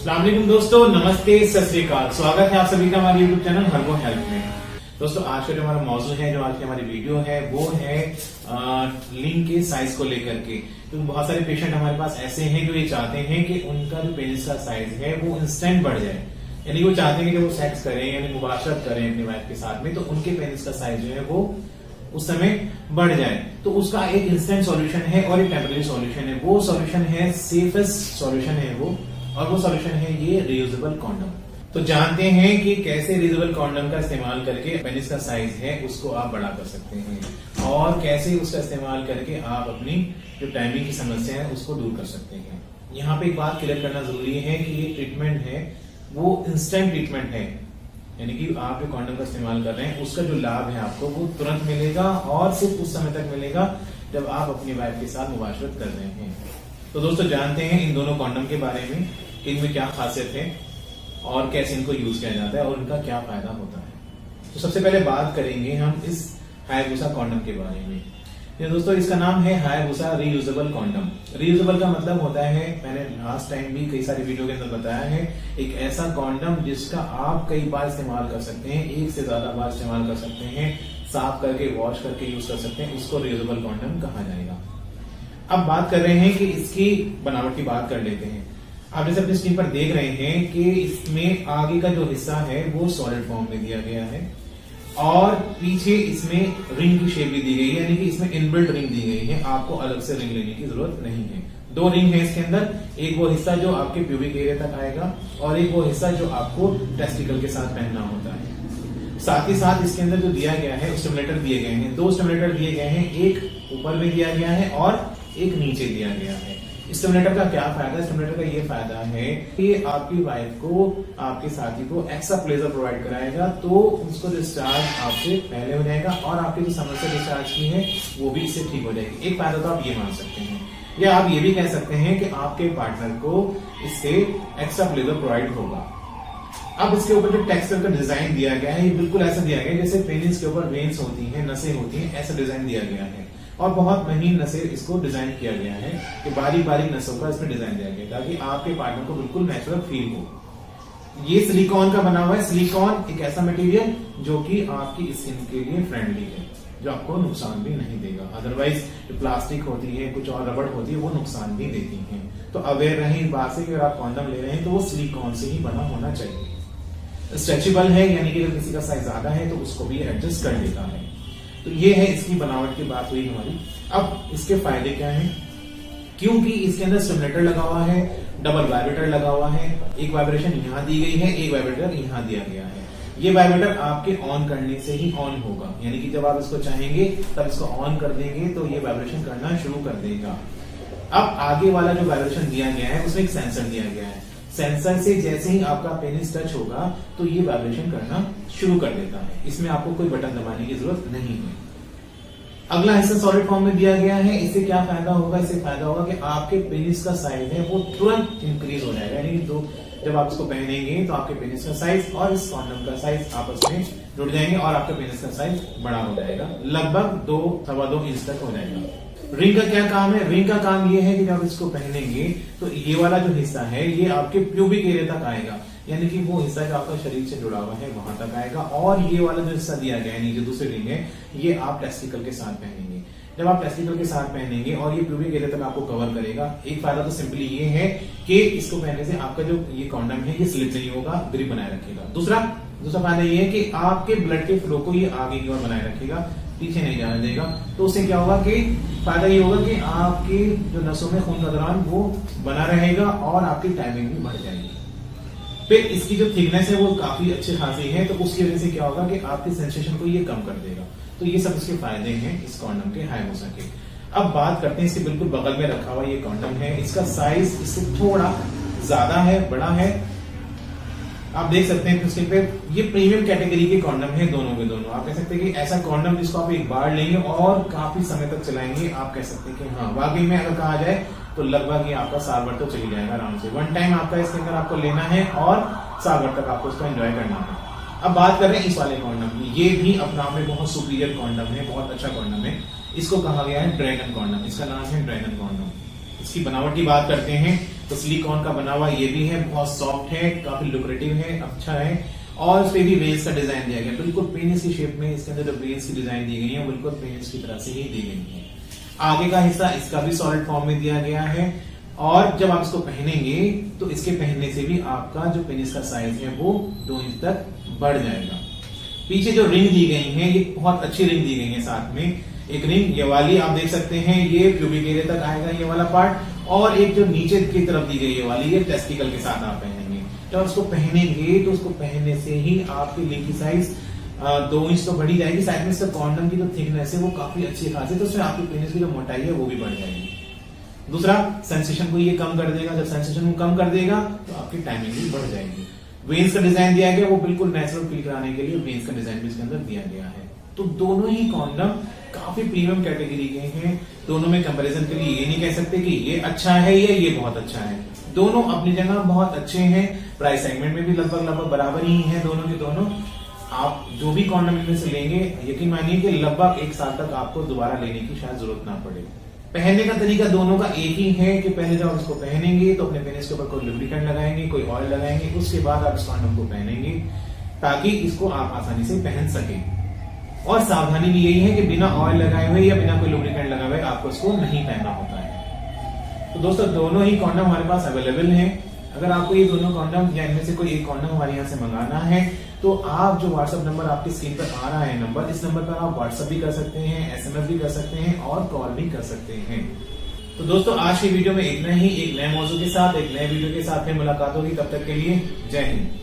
अस्सलाम वालेकुम दोस्तों, नमस्ते, सत श्री अकाल। स्वागत है आप सभी का हमारे यूट्यूब चैनल हर्बो हेल्थ में। दोस्तों आज का जो हमारा मौजूद है, जो आज की हमारी वीडियो है, वो है लिंग के साइज को लेकर के। तो बहुत सारे पेशेंट हमारे पास ऐसे हैं जो ये चाहते हैं कि उनका जो पेनिस का साइज है वो इंस्टेंट बढ़ जाए, यानी वो चाहते हैं कि जब वो सेक्स करें यानी मुबाशरत करें अपनी वाइफ के साथ में, तो उनके पेनिस का साइज जो है वो उस समय बढ़ जाए। तो उसका एक इंस्टेंट सॉल्यूशन है और एक टेम्परेरी सॉल्यूशन है। वो सॉल्यूशन है, सेफेस्ट सॉल्यूशन है वो, और वो सॉल्यूशन है ये रियूजेबल कॉन्डम। तो जानते हैं कि कैसे रियूजेबल कॉन्डम का इस्तेमाल करके पेनिस का साइज है उसको आप बड़ा कर सकते हैं, और कैसे उसका इस्तेमाल करके आप अपनी जो टाइमिंग की समस्या है उसको दूर कर सकते हैं। यहाँ पे एक बात क्लियर करना जरूरी है कि ये ट्रीटमेंट है वो इंस्टेंट ट्रीटमेंट है, यानी कि आप जो कॉन्डम का इस्तेमाल कर रहे हैं उसका जो लाभ है आपको वो तुरंत मिलेगा और सिर्फ उस समय तक मिलेगा जब आप अपनी वाइफ के साथ मुबाशरत कर रहे हैं। तो दोस्तों जानते हैं इन दोनों कॉन्डम के बारे में, इनमें क्या खासियत है और कैसे इनको यूज किया जाता है और उनका क्या फायदा होता है। तो सबसे पहले बात करेंगे हम इस हायाबुसा कॉन्डम के बारे में। ये दोस्तों इसका नाम है हायाबुसा रीयूजेबल कॉन्डम। रीयूजेबल का मतलब होता है, मैंने लास्ट टाइम भी कई सारी वीडियो के अंदर बताया है, एक ऐसा कॉन्डम जिसका आप कई बार इस्तेमाल कर सकते हैं, एक से ज्यादा बार इस्तेमाल कर सकते हैं, साफ करके वॉश करके यूज कर सकते हैं, उसको रीयूजेबल कॉन्डम कहा जाएगा। अब बात कर रहे हैं कि इसकी बनावट की बात कर लेते हैं। आप जैसे अपनी स्क्रीन पर देख रहे हैं कि इसमें आगे का जो हिस्सा है वो सॉलिड फॉर्म में दिया गया है और पीछे इसमें रिंग की शेप भी दी गई है, यानी कि इसमें इनबिल्ट रिंग दी गई है, आपको अलग से रिंग लेने की जरूरत नहीं है। दो रिंग है इसके अंदर, एक वो हिस्सा जो आपके प्यूबिक एरिया तक आएगा और एक वो हिस्सा जो आपको टेस्टिकल के साथ पहनना होता है। साथ ही साथ इसके अंदर जो दिया गया है स्टिमुलेटर दिए गए हैं, दो स्टिमुलेटर दिए गए हैं, एक ऊपर में दिया गया है और एक नीचे दिया गया है। स्टिमुलेटर का क्या फायदा है? स्टिमुलेटर का ये फायदा है कि आपकी वाइफ को, आपके साथी को एक्स्ट्रा प्लेजर प्रोवाइड कराएगा, तो उसको डिस्चार्ज आपसे पहले हो जाएगा और आपकी जो समस्या डिस्चार्ज की है वो भी इससे ठीक हो जाएगी। एक फायदा तो आप ये मान सकते हैं, या आप ये भी कह सकते हैं कि आपके पार्टनर को इससे एक्स्ट्रा प्लेजर प्रोवाइड होगा। अब इसके ऊपर जो टेक्सचर का डिजाइन दिया गया है ये बिल्कुल ऐसा दिया गया है जैसे पेनिस के ऊपर वेन्स होती हैं, नसें होती हैं, ऐसा डिजाइन दिया गया है और बहुत महीन नसें इसको डिजाइन किया गया है कि बारीक बारीक नसों का इसमें डिजाइन दिया गया ताकि आपके पार्टनर को बिल्कुल नेचुरल फील हो। ये सिलिकॉन का बना हुआ है। सिलिकॉन एक ऐसा मटेरियल जो कि आपकी स्किन के लिए फ्रेंडली है, जो आपको नुकसान भी नहीं देगा। अदरवाइज जो प्लास्टिक होती है, कुछ और रबड़ होती है, वो नुकसान भी देती है। तो अवेयर रहें इस बात से कि अगर आप कॉन्डम ले रहे हैं तो वो सिलिकॉन से ही बना होना चाहिए। स्ट्रेचेबल है, यानी कि अगर किसी का साइज ज्यादा है तो उसको भी एडजस्ट कर लेता है। तो ये है इसकी बनावट की बात हुई हमारी। अब इसके फायदे क्या हैं? क्योंकि इसके अंदर स्टिमुलेटर लगा हुआ है, डबल वाइब्रेटर लगा हुआ है, एक वाइब्रेशन यहाँ दी गई है, एक वाइब्रेटर यहाँ दिया गया है। ये वाइब्रेटर आपके ऑन करने से ही ऑन होगा, यानी कि जब आप इसको चाहेंगे तब इसको ऑन कर देंगे तो ये वाइब्रेशन करना शुरू कर देगा। अब आगे वाला जो वाइब्रेशन दिया गया है उसमें एक सेंसर दिया गया है। सेंसर से जैसे ही आपका पेनिस टच होगा तो ये वाइब्रेशन करना शुरू कर देता है। इसमें आपको कोई बटन दबाने की जरूरत नहीं है। अगला हिस्सा सॉलिड फॉर्म में दिया गया है। इससे क्या फायदा होगा? इससे फायदा होगा कि आपके पेनिस का साइज है वो तुरंत इंक्रीज हो जाएगा, यानी कि जब आप इसको पहनेंगे तो आपके पेनिस का साइज और इस कॉन्डम का साइज आपस में जुड़ जाएंगे और आपका पेनिस का साइज बड़ा हो जाएगा, लगभग 2-2.25 इंच तक हो जाएगा। रिंग का क्या काम है? रिंग का काम ये है कि जब इसको पहनेंगे तो ये वाला जो हिस्सा है ये आपके प्यूबिक एरिया तक आएगा, यानी कि वो हिस्सा जो आपका शरीर से जुड़ा हुआ है वहां तक आएगा, और ये वाला जो हिस्सा दिया गया है नीचे दूसरी रिंग है, ये आप टेस्टिकल के साथ पहनेंगे। जब आप टेस्टिकल के साथ पहनेंगे और ये प्यूबिक एरिया तक आपको कवर करेगा, एक फायदा तो सिंपली ये है कि इसको पहनने से आपका जो ये कॉन्डम है ये स्लिप नहीं होगा, ग्रिप बनाए रखेगा। दूसरा फायदा ये है कि आपके ब्लड के फ्लो को ये आगे की ओर बनाए रखेगा, पीछे नहीं जाने देगा। तो उससे क्या होगा कि फायदा ये होगा कि आपकी जो नसों में खून का दौरान वो बना रहेगा और आपकी टाइमिंग भी बढ़ जाएगी। फिर इसकी जो थिकनेस है वो काफी अच्छी खासी है, तो उसकी वजह से क्या होगा कि आपकी सेंसेशन को ये कम कर देगा। तो ये सब इसके फायदे हैं इस कॉन्डम के, हायाबुसा के। अब बात करते हैं इसके बिल्कुल बगल में रखा हुआ ये कॉन्डम है। इसका साइज इससे थोड़ा ज्यादा है, बड़ा है। आप देख सकते हैं स्क्रीन पे, ये प्रीमियम कैटेगरी के कॉन्डम है दोनों के दोनों। आप कह सकते हैं कि ऐसा कॉन्डम जिसको आप एक बार लेंगे और काफी समय तक चलाएंगे, आप कह सकते हैं कि हाँ वाकई में अगर कहा जाए तो लगभग ये आपका साल भर तो चली जाएगा आराम से। वन टाइम आपका इसके अंदर आपको लेना है और साल भर तक आपको इसको एंजॉय करना है। अब बात कर रहे हैं इस वाले कॉन्डम की। ये भी अपना में बहुत सुपीरियर कॉन्डम है, बहुत अच्छा कॉन्डम है। इसको कहा गया है ड्रैगन कॉन्डम, इसका नाम है ड्रैगन कॉन्डम। इसकी बनावट की बात करते हैं तो सिलिकॉन का बना हुआ ये भी है, बहुत सॉफ्ट है, काफी लुक्रेटिव है, अच्छा है। और इस पे भी वेन्स का डिजाइन दिया गया, बिल्कुल पेनिस की शेप में इसके अंदर जो वेन्स की डिजाइन दी गई है बिल्कुल पेनिस की तरह से ही दी गई है। आगे का हिस्सा इसका भी सॉलिड फॉर्म में दिया गया है और जब आप इसको पहनेंगे तो इसके पहनने से भी आपका जो पेनिस का साइज है वो 2 इंच तक बढ़ जाएगा। पीछे जो रिंग दी गई है ये बहुत अच्छी रिंग दी गई है, साथ में एक रिंग ये वाली आप देख सकते हैं, ये प्यूबिक एरिया तक आएगा ये वाला पार्ट, और एक जो नीचे की तरफ दी गई है वाली ये टेस्टिकल के साथ आप पहनेंगे। जब उसको पहनेंगे तो उसको पहनने से ही आपकी लिंग की साइज 2 इंच तो बढ़ी जाएगी। साइड में इसका कॉन्डम की जो थिकनेस है वो काफी अच्छी खासी, तो उसमें आपकी पेनिस की जो मोटाई है वो भी बढ़ जाएगी। दूसरा, सेंसेशन को ये कम कर देगा, जब सेंसेशन को कम कर देगा तो आपकी टाइमिंग भी बढ़ जाएगी। वेन्स का डिजाइन दिया गया वो बिल्कुल नेचुरल फील कराने के लिए वेन्स का डिजाइन भी इसके अंदर दिया गया है। तो दोनों ही कॉन्डम काफी प्रीमियम कैटेगरी के हैं। दोनों में कंपैरिजन के लिए ये नहीं कह सकते कि ये अच्छा है या ये बहुत अच्छा है, दोनों अपनी जगह बहुत अच्छे हैं। प्राइस सेगमेंट में भी लगभग बराबर ही हैं दोनों के दोनों। आप जो भी कॉन्डम इनमें से लेंगे यकीन मानिए कि लगभग 1 साल तक आपको दोबारा लेने की शायद जरूरत ना पड़े। पहनने का तरीका दोनों का एक ही है कि पहले जब आप इसको पहनेंगे तो अपने पेनिस के ऊपर कोई लुब्रिकेंट लगाएंगे, कोई ऑयल लगाएंगे, उसके बाद आप इस कॉन्डम को पहनेंगे ताकि इसको आप आसानी से पहन सके। और सावधानी भी यही है कि बिना ऑयल लगाए हुए या बिना कोई लुब्रिकेंट लगाए हुए आपको इसको नहीं पहनना होता है। तो दोस्तों दोनों ही कॉन्डम हमारे पास अवेलेबल हैं। अगर आपको ये दोनों कॉन्डम या इनमें से कोई एक कॉन्डम हमारे यहाँ से मंगाना है तो आप जो व्हाट्सएप नंबर आपकी स्क्रीन पर आ रहा है नंबर, इस नंबर पर आप व्हाट्सएप भी कर सकते हैं, SMS भी कर सकते हैं और कॉल भी कर सकते हैं। तो दोस्तों आज की वीडियो में इतना ही। एक नए मौजू के साथ, एक नए वीडियो के साथ फिर मुलाकात होगी, तब तक के लिए जय हिंद।